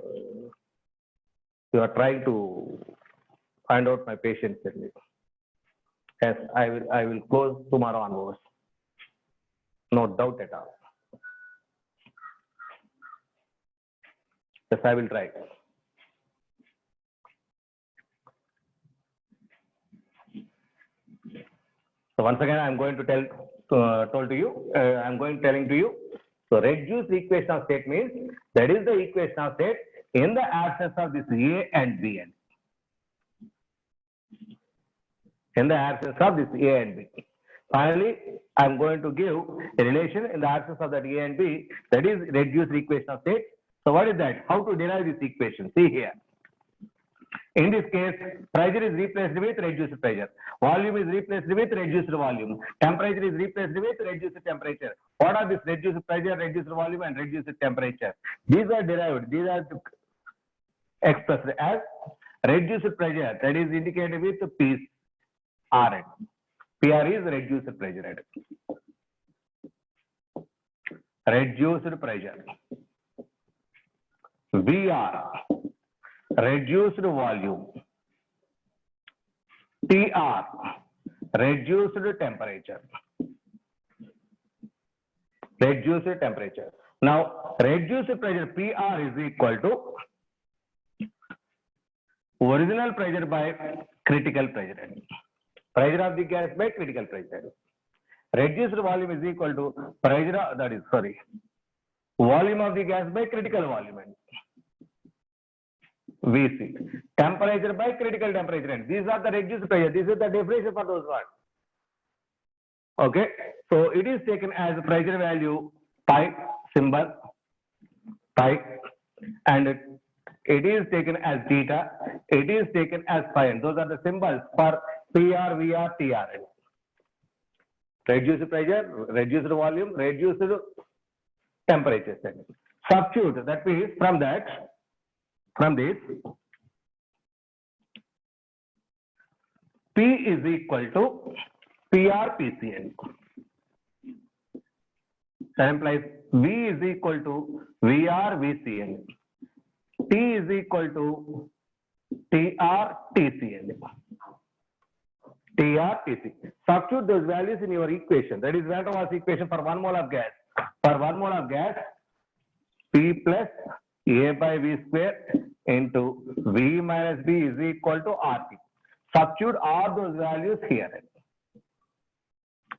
You are trying to find out my patience in me. Yes, I will close tomorrow onwards. No doubt at all. Yes, I will try. So once again, I'm going to told to you, I'm going telling to you. So reduced equation of state means that is the equation of state in the absence of this A and B. In the absence of this A and B. Finally, I'm going to give a relation in the absence of that A and B, that is reduced equation of state. So what is that? How to derive this equation? See here. In this case, pressure is replaced with reduced pressure. Volume is replaced with reduced volume. Temperature is replaced with reduced temperature. What are this reduced pressure, reduced volume, and reduced temperature? These are derived. These are expressed as reduced pressure. That is indicated with PR. PR is reduced pressure. Reduced pressure. VR. Reduced volume. TR, reduced temperature. Reduced temperature. Now, reduced pressure PR is equal to original pressure by critical pressure. Pressure of the gas by critical pressure. Reduced volume is equal to volume of the gas by critical volume. VC. Temperature by critical temperature. These are the reduced pressure. This is the definition for those ones. Okay. So it is taken as pressure value pi symbol pi, and it is taken as theta. It is taken as phi. And those are the symbols for PR, VR, TR. Reduced pressure, reduced volume, reduced temperature. Substitute. That means from this, P is equal to PR PCN. That implies V is equal to VR VCN. T is equal to TR TCN. TR TC. Substitute those values in your equation. That is Van der Waals equation for 1 mole of gas. For 1 mole of gas, P plus A by V square into V minus B is equal to RT. Substitute all those values here.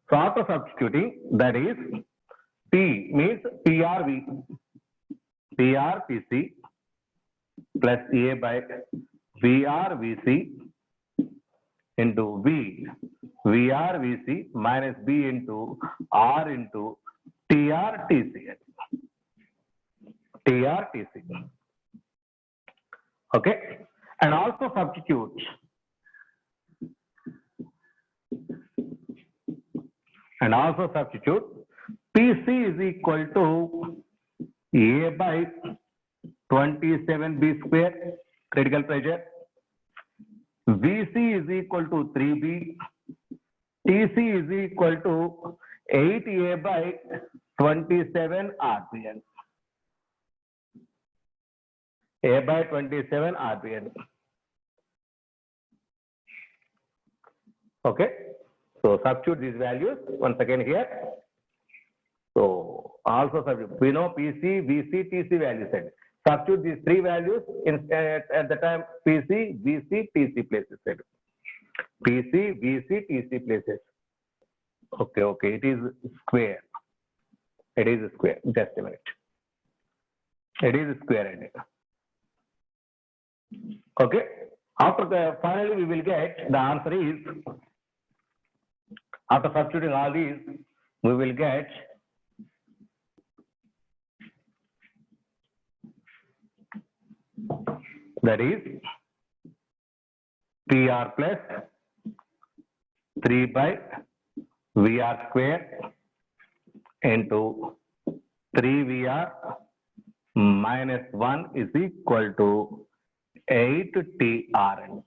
So after substituting, that is P means PRV, PRPC plus A by VRVC into V, VRVC minus B into R into TRTC. TRTC. Okay, and also substitute PC is equal to A by 27 B square critical pressure, VC is equal to 3B, TC is equal to 8A by 27 RPM. A by 27 RPM. Okay. So substitute these values once again here. So also substitute. We know PC, VC, TC values. Substitute these three values at the time PC, VC, TC places. PC, VC, TC places. Okay. It is square. Just a minute. It is square. Okay. After finally we will get the answer is, after substituting all these, we will get that is PR plus 3 by VR square into 3VR minus 1 is equal to 8 TRN.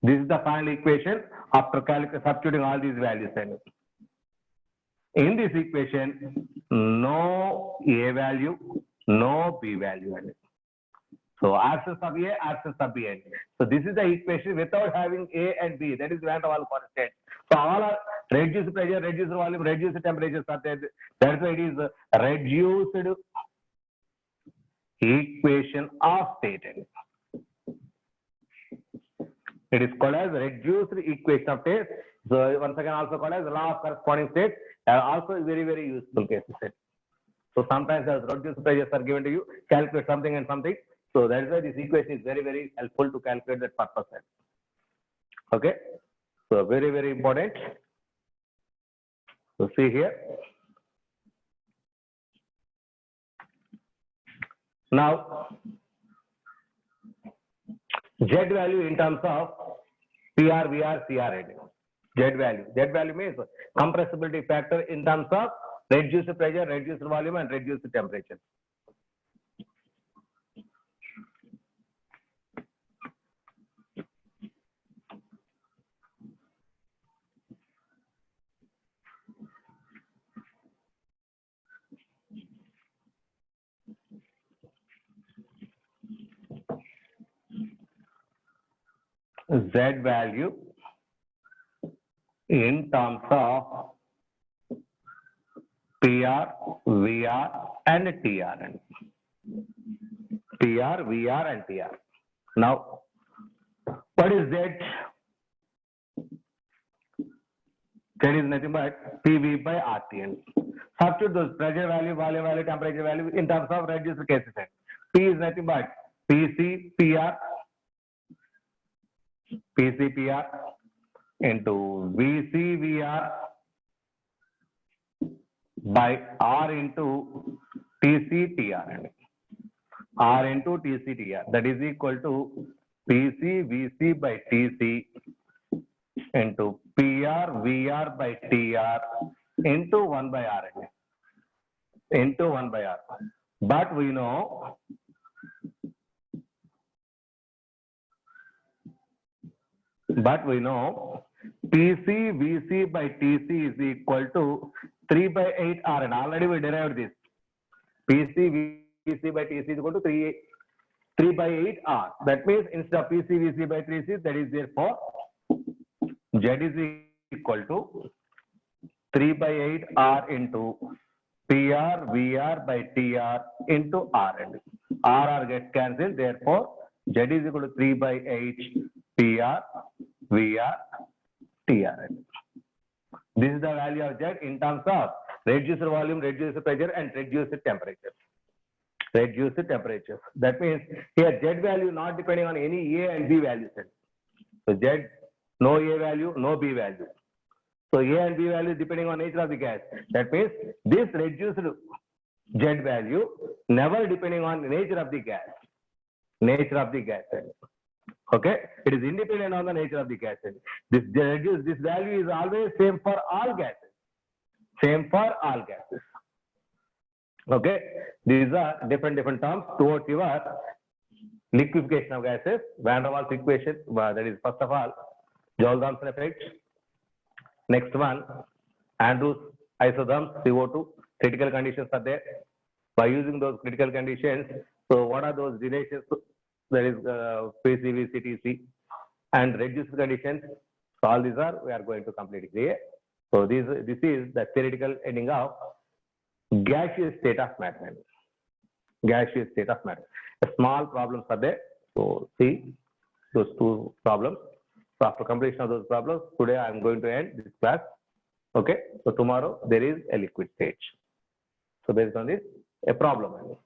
This is the final equation after substituting all these values. In this equation, no A value, no B value. So absence of A, absence of B. So this is the equation without having A and B. That is van der Waals constant. So all are reduced pressure, reduced volume, reduced temperature. That's why it is reduced equation of state. It is called as reduced equation of state. So once again also called as law of corresponding state. Also very, very useful cases. So sometimes the reduced pressures are given to you, calculate something and something. So that is why this equation is very, very helpful to calculate that purpose. Okay. So very, very important. So see here. Now, Z value in terms of PR, VR, CR rating. Z value. Z value means compressibility factor in terms of reduced pressure, reduced volume, and reduced temperature. Z value in terms of PR, VR, and TR. PR, VR, and TR. Now, what is Z? Z is nothing but PV by RTN. Substitute those pressure value, volume value, temperature value in terms of reduced cases. P is nothing but PC, PR, PCPR into VCVR by R into TCTR. R into TCTR. That is equal to PCVC by TC into PR VR by TR into 1 by R. Into 1 by R. But we know PC VC by TC is equal to 3 by 8 R, and already we derived this. PC VC by TC is equal to 3 by 8 R. That means instead of PC VC by TC, that is therefore Z is equal to 3 by 8 R into PR VR by TR into R. R gets cancelled. Therefore, Z is equal to 3 by 8 PR VR TR. This is the value of Z in terms of reduced volume, reduced pressure, and reduced temperature. Reduced temperatures. That means here Z value not depending on any A and B values. So Z, no A value, no B value. So A and B value depending on nature of the gas. That means this reduced Z value never depending on the nature of the gas. Nature of the gas. Okay, it is independent on the nature of the gas. This value is always same for all gases. Same for all gases. Okay, these are different terms towards your liquefaction of gases. Van der Waals equation. That is first of all Joule-Thomson effect. Next one, Andrews isotherms, CO2. Critical conditions are there. By using those critical conditions, so what are those relations? There is PCV, CTC, and reduced conditions. So all these are we are going to complete here. So this is the theoretical ending of gaseous state of matter. Gaseous state of matter. Small problems are there. So see those two problems. So after completion of those problems, today I am going to end this class. Okay. So tomorrow there is a liquid stage. So based on this, a problem.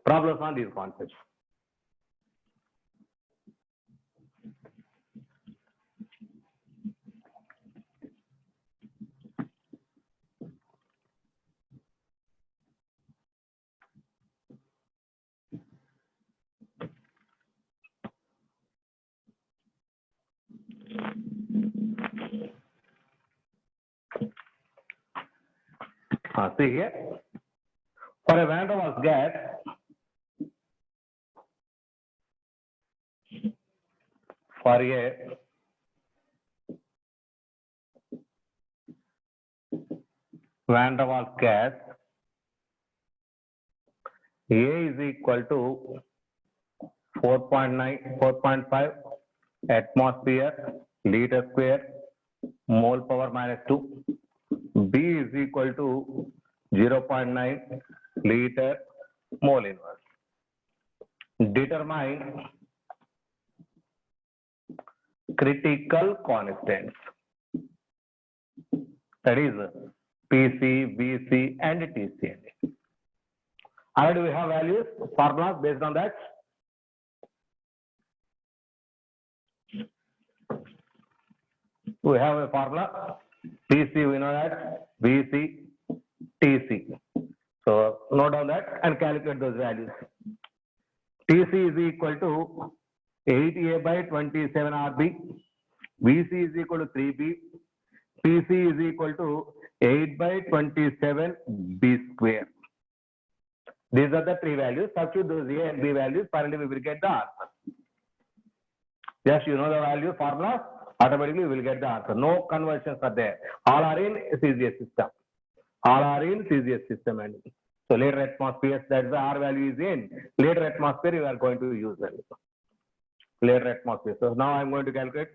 Problems on these concepts. See here, for a van der Waals gas, for a van der Waals gas, A is equal to 4.9, 4.5 atmosphere, liter square, mole power minus 2. B is equal to 0.9 liter mole inverse. Determine critical constants. That is PC, VC, and TC. Already we have values, formulas based on that. We have a formula. PC, we know that. VC, TC. So note down that and calculate those values. TC is equal to 8A by 27 RB. VC is equal to 3B. PC is equal to 8 by 27 B square. These are the three values. Substitute those A and B values. Finally, we will get the answer. Just you know the value formula, automatically we will get the answer. No conversions are there. All are in CGS system. All are in CGS system. And so later atmosphere, that's the R value is in. Later atmosphere, you are going to use that. Later atmosphere. So now I'm going to calculate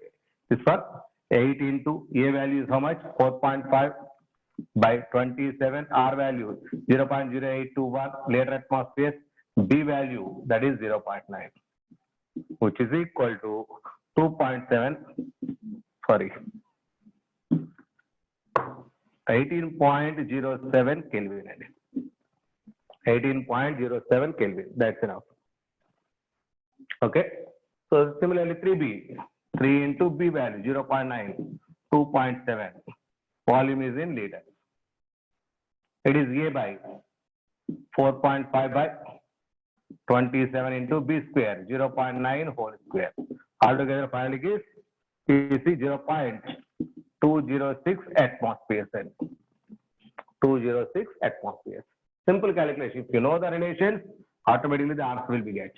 this for 8 into A value is how much? 4.5 by 27. R value 0.0821. Later atmosphere. B value that is 0.9, which is equal to 2.7. Sorry. 18.07 Kelvin. 18.07 Kelvin. That's enough. Okay. So similarly 3B. 3 into B value 0.9. 2.7. Volume is in liters. It is A by 4.5 by 27 into B square 0.9 whole square. Altogether finally gives PC 0.206 atmospheres. 206 atmospheres. Simple calculation. If you know the relations, automatically the answer will be get.